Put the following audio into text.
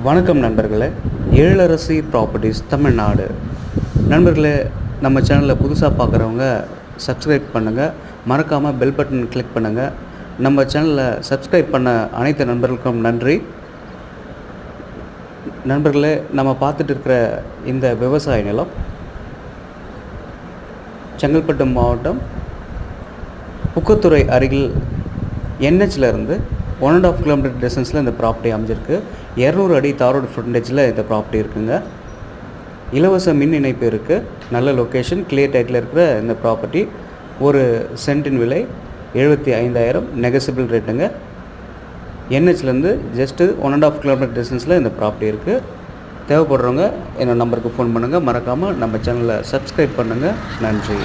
வணக்கம் நண்பர்களே. எழிலரசி ப்ராப்பர்ட்டிஸ் தமிழ்நாடு. நண்பர்களே, நம்ம சேனலில் புதுசாக பார்க்குறவங்க சப்ஸ்கிரைப் பண்ணுங்கள். மறக்காமல் பெல் பட்டன் கிளிக் பண்ணுங்கள். நம்ம சேனலில் சப்ஸ்கிரைப் பண்ண அனைத்து நண்பர்களுக்கும் நன்றி. நண்பர்களே, நம்ம பார்த்துட்டு இருக்கிற இந்த விவசாய நிலம் செங்கல்பட்டு மாவட்டம் புக்கத்துறை அருகில் என்ஹெச்சில் 1.5 கிலோமீட்டர் டிஸ்டன்ஸில் இந்த ப்ராப்பர்ட்டி அமைஞ்சிருக்கு. 200 அடி தாரோடு ஃப்ரண்டேஜில் இந்த ப்ராப்பர்ட்டி இருக்குங்க. இலவச மின் இணைப்பு இருக்குது. நல்ல லொக்கேஷன், கிளியர் டைட்டில் இருக்கிற இந்த ப்ராப்பர்ட்டி ஒரு சென்ட்டின் விலை 75,000, நெகசிபிள் ரேட்டுங்க. என்ஹெச்லேருந்து ஜஸ்ட்டு 1.5 கிலோமீட்டர் டிஸ்டன்ஸில் இந்த ப்ராப்பர்ட்டி இருக்குது. தேவைப்படுறவங்க என்னோடய நம்பருக்கு ஃபோன் பண்ணுங்கள். மறக்காமல் நம்ம சேனலை சப்ஸ்கிரைப் பண்ணுங்கள். நன்றி.